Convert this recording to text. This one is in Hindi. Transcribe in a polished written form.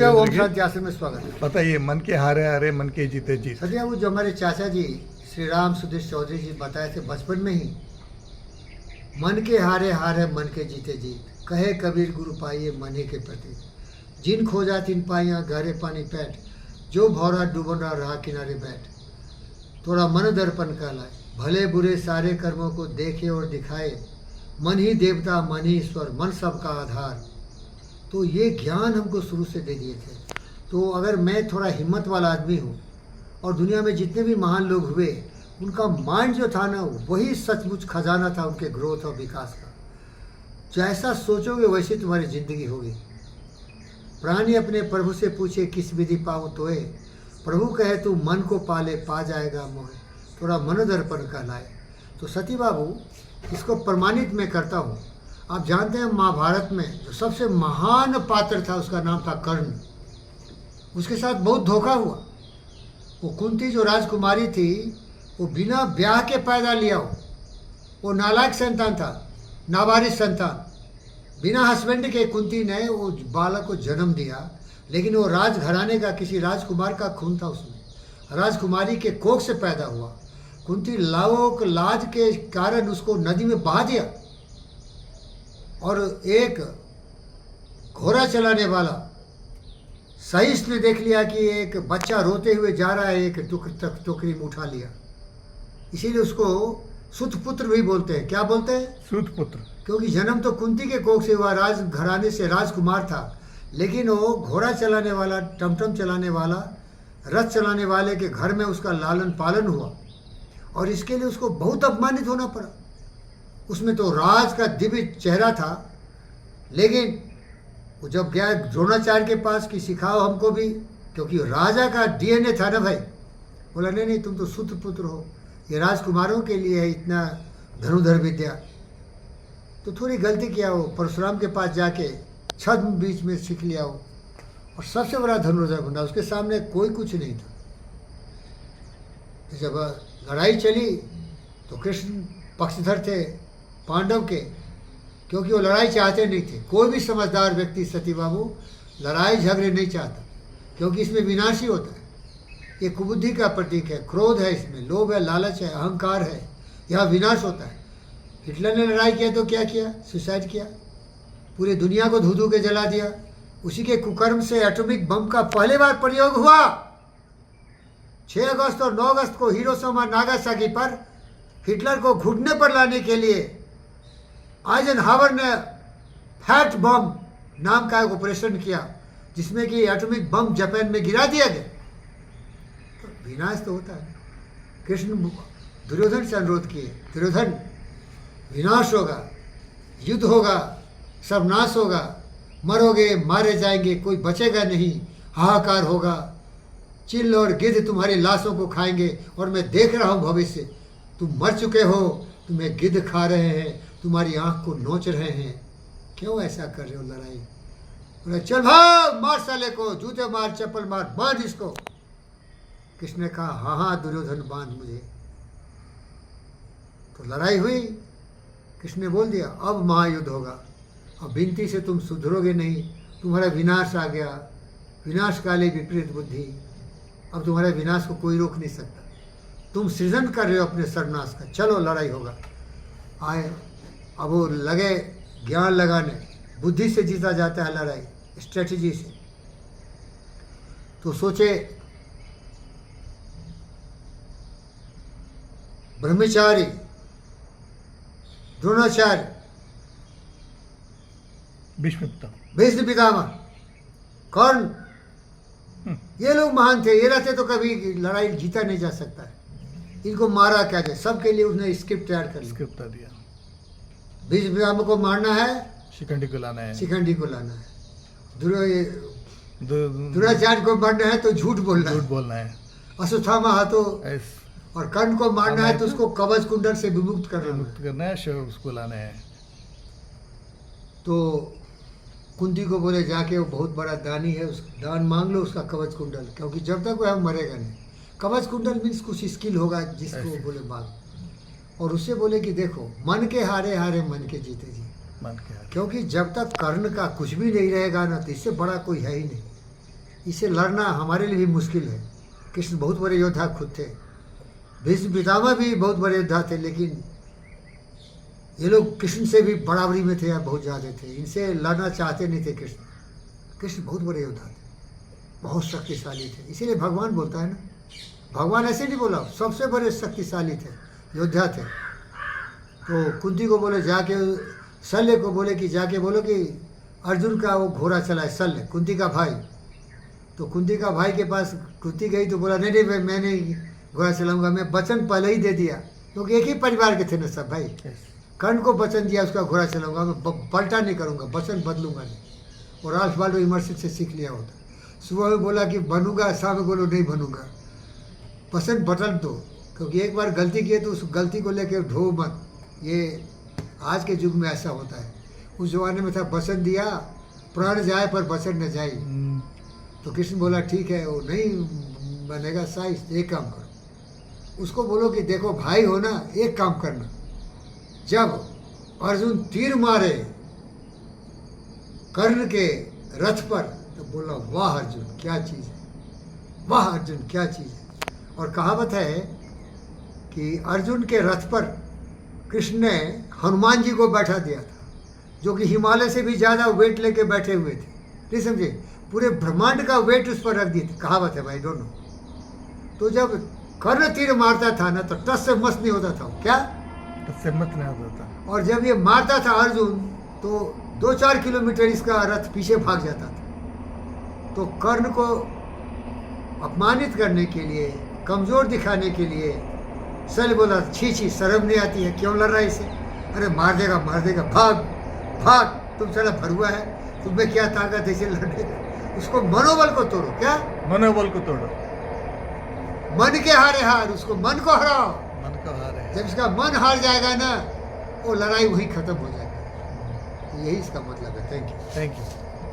सत्या ओम शांति आश्रम में स्वागत है। बताइए, मन के हारे हारे मन के जीते जीत। सत्या वो जो हमारे चाचा जी श्री राम सुधीर चौधरी जी बताए थे बचपन में ही, मन के हारे हारे मन के जीते जीत, कहे कबीर गुरु पाइए मन ही के प्रति, जिन खोजा तिन पाइया गहरे पानी पैठ, जो भौरा डूबना रहा किनारे बैठ, थोड़ा मन दर्पण कहलाए, भले बुरे सारे कर्मों को देखे और दिखाए, मन ही देवता मन ही ईश्वर मन सबका आधार। तो ये ज्ञान हमको शुरू से दे दिए थे। तो अगर मैं थोड़ा हिम्मत वाला आदमी हूँ और दुनिया में जितने भी महान लोग हुए, उनका माइंड जो था ना, वही सचमुच खजाना था उनके ग्रोथ और विकास का। जैसा सोचोगे वैसी तुम्हारी जिंदगी होगी। प्राणी अपने प्रभु से पूछे किस विधि पाऊँ तोए, प्रभु कहे तू मन को पाले पा जाएगा मोहे, थोड़ा मन दर्पण कहलाए। तो सती बाबू, इसको प्रमाणित मैं करता हूँ। आप जानते हैं महाभारत में जो सबसे महान पात्र था उसका नाम था कर्ण। उसके साथ बहुत धोखा हुआ। वो कुंती जो राजकुमारी थी, वो बिना ब्याह के पैदा लिया हो, वो नालायक संतान था, नाबालिग संतान। बिना हस्बैंड के कुंती ने वो बालक को जन्म दिया, लेकिन वो राजघराने का किसी राजकुमार का खून था उसमें, राजकुमारी के कोख से पैदा हुआ। कुंती लाओक लाज के कारण उसको नदी में बहा दिया, और एक घोड़ा चलाने वाला सहिष्ठ ने देख लिया कि एक बच्चा रोते हुए जा रहा है, एक टोकरी में उठा लिया। इसीलिए उसको सुतपुत्र भी बोलते हैं। क्या बोलते हैं? सुतपुत्र। क्योंकि जन्म तो कुंती के कोख से हुआ, राज घराने से राजकुमार था, लेकिन वो घोड़ा चलाने वाला, टमटम चलाने वाला, रथ चलाने वाले के घर में उसका लालन पालन हुआ, और इसके लिए उसको बहुत अपमानित होना पड़ा। उसमें तो राज का दिव्य चेहरा था, लेकिन वो जब गया द्रोणाचार्य के पास कि सिखाओ हमको भी, क्योंकि राजा का डीएनए था ना भाई। बोला नहीं नहीं, तुम तो सुतपुत्र हो, ये राजकुमारों के लिए है इतना धनुधर विद्या। तो थोड़ी गलती किया हो, परशुराम के पास जाके छद्म बीच में सीख लिया हो, और सबसे बड़ा धनुर्धर बना। उसके सामने कोई कुछ नहीं था। जब लड़ाई चली तो कृष्ण पक्षधर थे पांडव के, क्योंकि वो लड़ाई चाहते नहीं थे। कोई भी समझदार व्यक्ति सती बाबू लड़ाई झगड़े नहीं चाहता, क्योंकि इसमें विनाश ही होता है। ये कुबुद्धि का प्रतीक है, क्रोध है, इसमें लोभ है, लालच है, अहंकार है, यह विनाश होता है। हिटलर ने लड़ाई किया तो क्या किया? सुसाइड किया, पूरी दुनिया को धू धू के जला दिया। उसी के कुकर्म से एटॉमिक बम का पहली बार प्रयोग हुआ 6 अगस्त और 9 अगस्त को हिरोशिमा नागासाकी पर। हिटलर को घुटने पर लाने के लिए आइजनहावर ने फैट बम नाम का एक ऑपरेशन किया, जिसमें कि एटॉमिक बम जापान में गिरा दिया गया। तो विनाश तो होता है। कृष्ण दुर्योधन से अनुरोध किए, दुर्योधन विनाश होगा, युद्ध होगा, सब नाश होगा, मरोगे, मारे जाएंगे, कोई बचेगा नहीं, हाहाकार होगा, चिल और गिद्ध तुम्हारी लाशों को खाएंगे, और मैं देख रहा हूँ भविष्य। तुम मर चुके हो, तुम्हें गिद्ध खा रहे हैं, तुम्हारी आंख को नोच रहे हैं, क्यों ऐसा कर रहे हो लड़ाई? बोले चल भाग, मार साले को, जूते मार, चप्पल मार, बांध इसको। किसने कहा हाँ हाँ दुर्योधन बांध मुझे। तो लड़ाई हुई। किसने बोल दिया अब महायुद्ध होगा, अब विनती से तुम सुधरोगे नहीं, तुम्हारा विनाश आ गया, विनाशकाले विपरीत बुद्धि, अब तुम्हारे विनाश को कोई रोक नहीं सकता, तुम सृजन कर रहे हो अपने सर्वनाश का, चलो लड़ाई होगा। आए, अब वो लगे ज्ञान लगाने, बुद्धि से जीता जाता है लड़ाई, स्ट्रेटजी से। तो सोचे ब्रह्मचारी, द्रोणाचार्य, भीष्म पितामह, कर्ण, ये लोग महान थे। ये रहते तो कभी लड़ाई जीता नहीं जा सकता है। इनको मारा क्या जाए, सबके लिए उसने स्क्रिप्ट तैयार कर दिया। भीष्म पितामह को मारना है, शिखंडी को लाना है, शिखंडी को लाना है। द्रोणाचार्य को मारना है तो झूठ बोलना है। अश्वत्थामा हाथों, और कर्ण को मारना है तो उसको कवच कुंडल से विमुक्त करना है, उसको लाना है। तो कुंती को बोले जाके वो बहुत बड़ा दानी है, उस दान मांग लो उसका कवच कुंडल, क्योंकि जब तक वह मरेगा नहीं। कवच कुंडल मीन्स कुछ स्किल होगा जिसको बोले बाल। और उससे बोले कि देखो मन के हारे हारे मन के जीते जी, मन के हारे। क्योंकि जब तक कर्ण का कुछ भी नहीं रहेगा ना, तो इससे बड़ा कोई है ही नहीं। इसे लड़ना हमारे लिए भी मुश्किल है। कृष्ण बहुत बड़े योद्धा खुद थे, भीष्म पितामह भी बहुत बड़े योद्धा थे, लेकिन ये लोग कृष्ण से भी बराबरी में थे या बहुत ज़्यादा थे। इनसे लड़ना चाहते नहीं थे कृष्ण। कृष्ण बहुत बड़े योद्धा थे, बहुत शक्तिशाली थे। इसीलिए भगवान बोलता है ना, भगवान ऐसे नहीं बोला, सबसे बड़े शक्तिशाली थे, योद्धा थे। तो कुंती को बोले जाके, शल्य को बोले कि जाके बोलो कि अर्जुन का वो घोड़ा चला है, शल्य कुंती का भाई। तो कुंती का भाई के पास कुंती गई तो बोला नहीं नहीं मैं नहीं घोड़ा चलाऊंगा, मैं वचन पहले ही दे दिया, क्योंकि एक ही परिवार के थे ना सब भाई। कर्ण को वचन दिया उसका घोड़ा चलाऊंगा, मैं पलटा नहीं करूंगा, वचन बदलूंगा नहीं। और राल्फ वाल्डो इमर्सिव से सीख लिया होता। सुबह में बोला कि बनूंगा, शाम में बोलो नहीं बनूंगा, वचन बदल दो, क्योंकि एक बार गलती की तो उस गलती को लेकर ढो मत। ये आज के युग में ऐसा होता है। उस जमाने में था वचन दिया प्राण जाए पर वचन न जाए। तो कृष्ण बोला ठीक है, वो नहीं बनेगा साइज, एक काम करो, उसको बोलो कि देखो भाई हो ना, एक काम करना, जब अर्जुन तीर मारे कर्ण के रथ पर तो बोला वाह अर्जुन क्या चीज़ है, वाह अर्जुन क्या चीज़ है। और कहावत है कि अर्जुन के रथ पर कृष्ण ने हनुमान जी को बैठा दिया था, जो कि हिमालय से भी ज़्यादा वेट लेके बैठे हुए थे। नहीं समझे, पूरे ब्रह्मांड का वेट उस पर रख दिए थे। कहावत है भाई दोनों। तो जब कर्ण तीर मारता था ना तो टस से मस नहीं होता था, क्या उससे मत नहीं होता था। और जब ये मारता था अर्जुन तो 2-4 किलोमीटर इसका रथ पीछे भाग जाता था। तो कर्ण को अपमानित करने के लिए, कमज़ोर दिखाने के लिए शल्य बोला छी छी शर्म नहीं आती है, क्यों लड़ रहा है इसे, अरे मार देगा भाग भाग, तुम साला भरुआ है, तुम्हें क्या ताकत है इसे लड़ने का। उसको मनोबल को तोड़ो, क्या मनोबल को तोड़ो, मन के हारे हार, उसको मन को हराओ। मन को हारे। जब इसका मन हार जाएगा ना, वो लड़ाई वहीं खत्म हो जाएगी। यही इसका मतलब है। Thank you. Thank you.